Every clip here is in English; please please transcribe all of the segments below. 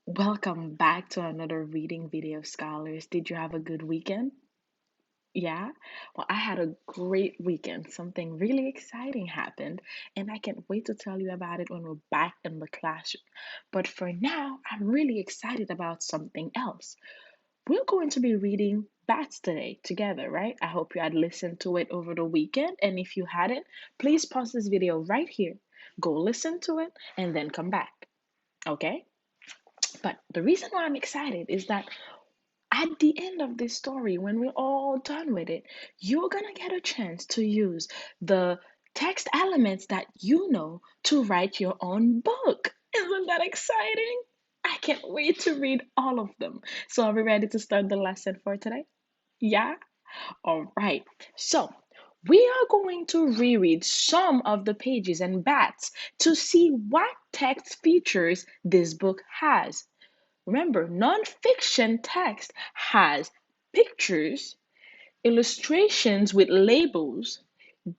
Welcome back to another reading video, scholars. Did you have a good weekend? Yeah? Well, I had a great weekend. Something really exciting happened, and I can't wait to tell you about it when we're back in the classroom. But for now, I'm really excited about something else. We're going to be reading Bats today together, right? I hope you had listened to it over the weekend, and if you hadn't, please pause this video right here, go listen to it, and then come back, okay? But the reason why I'm excited is that at the end of this story, when we're all done with it, you're gonna get a chance to use the text elements that you know to write your own book. Isn't that exciting? I can't wait to read all of them. So, are we ready to start the lesson for today? Yeah? All right. So, we are going to reread some of the pages and bats to see what text features this book has. Remember, nonfiction text has pictures, illustrations with labels,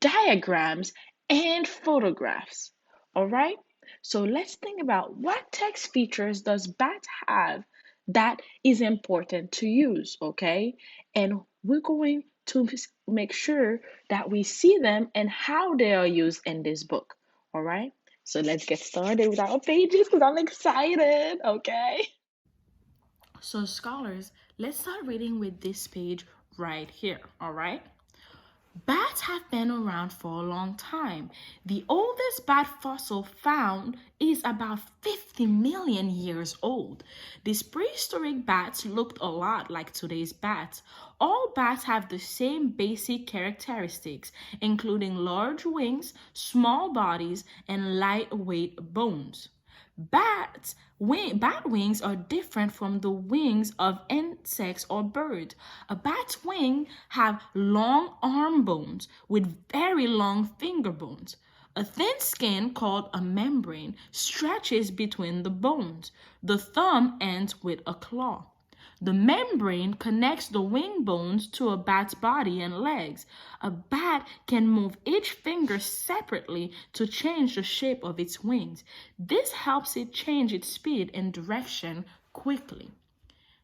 diagrams, and photographs. All right? So let's think about what text features does BAT have that is important to use, okay? And we're going to make sure that we see them and how they are used in this book. All right? So let's get started with our pages because I'm excited, okay? So, scholars, let's start reading with this page right here, all right? Bats have been around for a long time. The oldest bat fossil found is about 50 million years old. These prehistoric bats looked a lot like today's bats. All bats have the same basic characteristics, including large wings, small bodies, and lightweight bones. Bat wings are different from the wings of insects or birds. A bat's wing have long arm bones with very long finger bones. A thin skin called a membrane stretches between the bones. The thumb ends with a claw. The membrane connects the wing bones to a bat's body and legs. A bat can move each finger separately to change the shape of its wings. This helps it change its speed and direction quickly.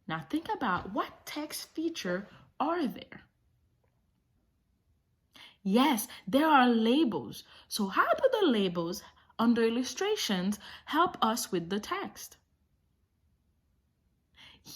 Now think about what text feature are there? Yes, there are labels. So how do the labels under illustrations help us with the text?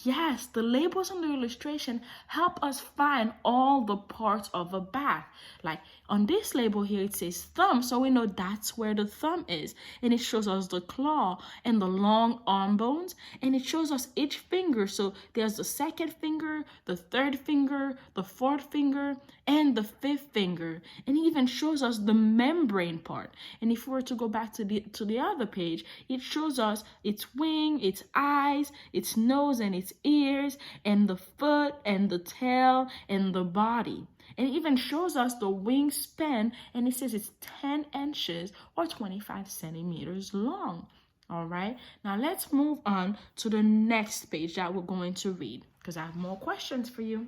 Yes, the labels on the illustration help us find all the parts of a bat. Like on this label here, it says thumb, so we know that's where the thumb is. And it shows us the claw and the long arm bones, and it shows us each finger. So there's the second finger, the third finger, the fourth finger, and the fifth finger. And it even shows us the membrane part. And if we were to go back to the other page, it shows us its wing, its eyes, its nose, and its ears, and the foot, and the tail, and the body. And it even shows us the wingspan, and it says it's 10 inches or 25 centimeters long. All right, now let's move on to the next page that we're going to read because I have more questions for you.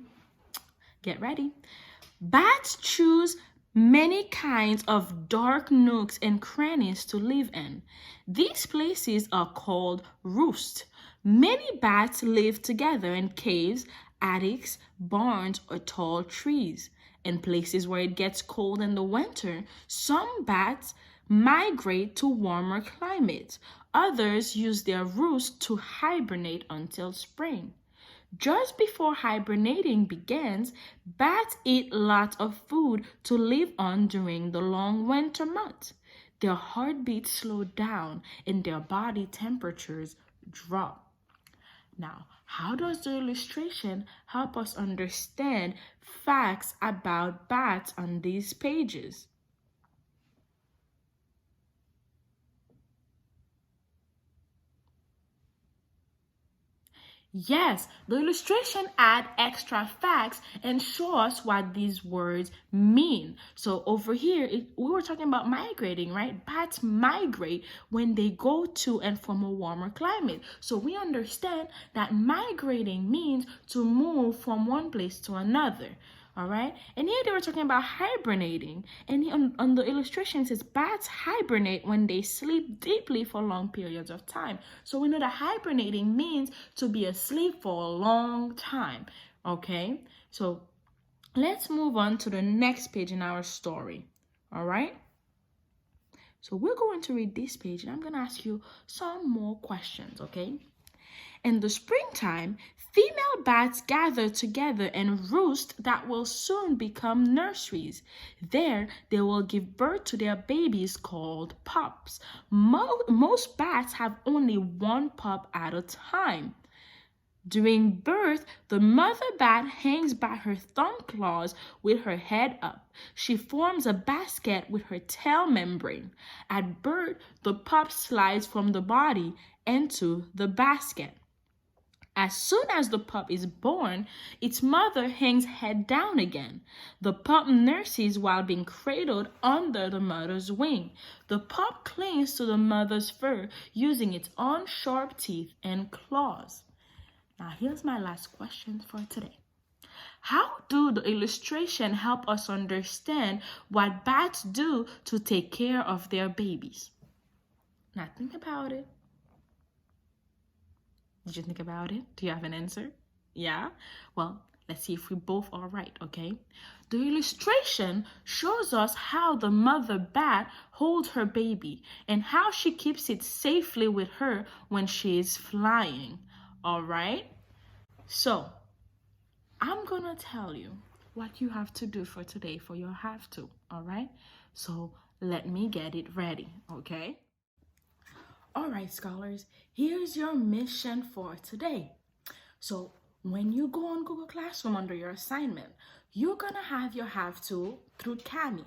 Get ready. Bats choose many kinds of dark nooks and crannies to live in. These places are called roosts. Many bats live together in caves, attics, barns, or tall trees. In places where it gets cold in the winter, some bats migrate to warmer climates. Others use their roosts to hibernate until spring. Just before hibernating begins, bats eat lots of food to live on during the long winter months. Their heartbeats slow down and their body temperatures drop. Now, how does the illustration help us understand facts about bats on these pages? Yes, the illustration add extra facts and show us what these words mean. So over here, we were talking about migrating, right? Bats migrate when they go to and from a warmer climate. So we understand that migrating means to move from one place to another. All right, and here they were talking about hibernating, and on the illustration it says bats hibernate when they sleep deeply for long periods of time. So we know that hibernating means to be asleep for a long time. Okay, so let's move on to the next page in our story. All right, so we're going to read this page, and I'm going to ask you some more questions. Okay. In the springtime, female bats gather together and roost that will soon become nurseries. There, they will give birth to their babies called pups. Most bats have only one pup at a time. During birth, the mother bat hangs by her thumb claws with her head up. She forms a basket with her tail membrane. At birth, the pup slides from the body into the basket. As soon as the pup is born, its mother hangs head down again. The pup nurses while being cradled under the mother's wing. The pup clings to the mother's fur using its own sharp teeth and claws. Now here's my last question for today. How do the illustration help us understand what bats do to take care of their babies? Now think about it. Did you think about it? Do you have an answer? Yeah? Well, let's see if we both are right, okay? The illustration shows us how the mother bat holds her baby and how she keeps it safely with her when she is flying, all right? So, I'm gonna tell you what you have to do for today for your have to, all right? So, let me get it ready, okay? All right, scholars, here's your mission for today. So when you go on Google Classroom under your assignment, you're gonna have your have to through Kami.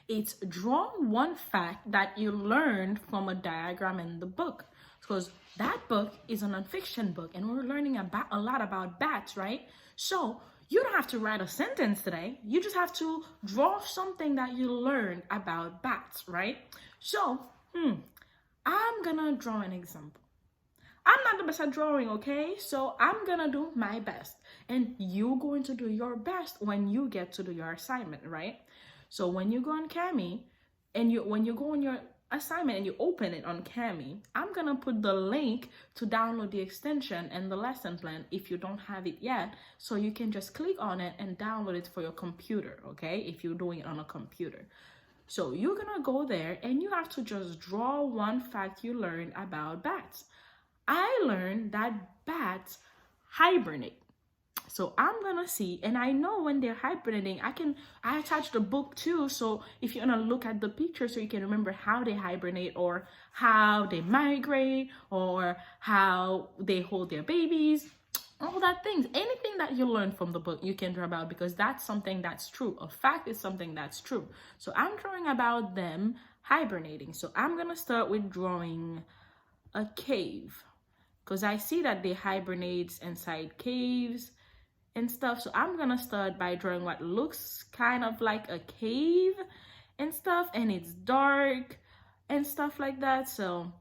It's draw one fact that you learned from a diagram in the book. Because that book is a nonfiction book and we're learning about a lot about bats, right? So you don't have to write a sentence today. You just have to draw something that you learned about bats, right? So, I'm gonna draw an example. I'm not the best at drawing, okay? So I'm gonna do my best. And you're going to do your best when you get to do your assignment, right? So when you go on Kami, and when you go on your assignment and you open it on Kami, I'm gonna put the link to download the extension and the lesson plan if you don't have it yet. So you can just click on it and download it for your computer, okay? If you're doing it on a computer. So you're gonna go there and you have to just draw one fact you learned about bats. I learned that bats hibernate. So I'm gonna see, and I know when they're hibernating, I attached the book too. So if you're gonna look at the picture so you can remember how they hibernate or how they migrate or how they hold their babies. All that things, anything that you learn from the book, you can draw about because that's something that's true. A fact is something that's true. So I'm drawing about them hibernating. So I'm gonna start with drawing a cave because I see that they hibernate inside caves and stuff. So I'm gonna start by drawing what looks kind of like a cave and stuff, and it's dark and stuff like that. So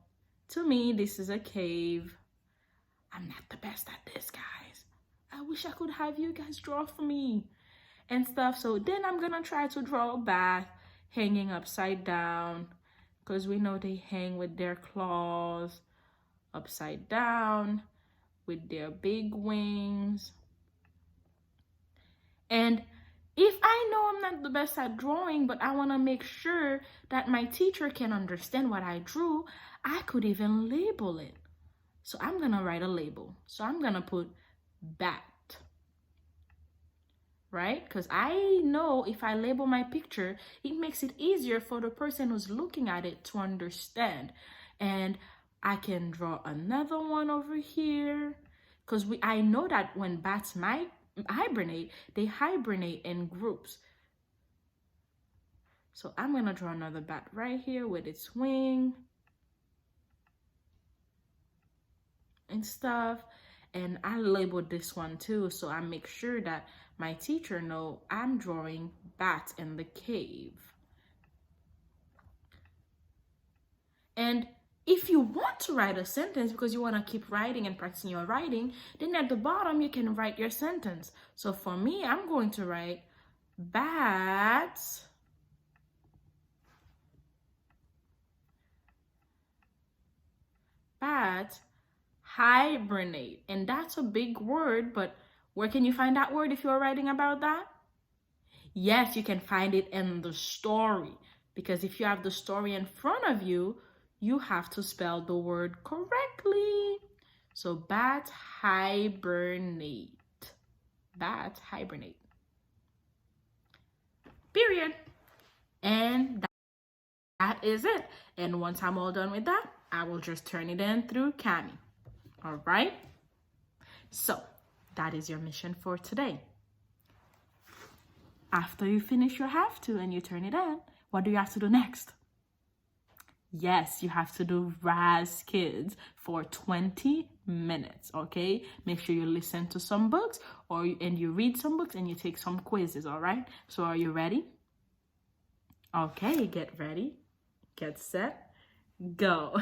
to me, this is a cave. I'm not the best at this, guys. I wish I could have you guys draw for me and stuff. So then I'm gonna try to draw a bat hanging upside down because we know they hang with their claws upside down with their big wings. And if I know I'm not the best at drawing, but I want to make sure that my teacher can understand what I drew, I could even label it. So I'm going to write a label. So I'm going to put bat, right? Because I know if I label my picture, it makes it easier for the person who's looking at it to understand. And I can draw another one over here because I know that when bats might hibernate, they hibernate in groups. So I'm going to draw another bat right here with its wing and stuff, and I labeled this one too, so I make sure that my teacher know I'm drawing bats in the cave. And if you want to write a sentence because you want to keep writing and practicing your writing, then at the bottom you can write your sentence. So for me, I'm going to write Bats bats hibernate. And that's a big word, but where can you find that word if you're writing about that? Yes, you can find it in the story. Because if you have the story in front of you, you have to spell the word correctly. So bats hibernate. Bats hibernate. Period. And that is it. And once I'm all done with that, I will just turn it in through Cami. All right? So that is your mission for today. After you finish your have to and you turn it in, what do you have to do next? Yes, you have to do RazKids for 20 minutes, okay? Make sure you listen to some books and you read some books and you take some quizzes, all right? So are you ready? Okay, get ready, get set, go.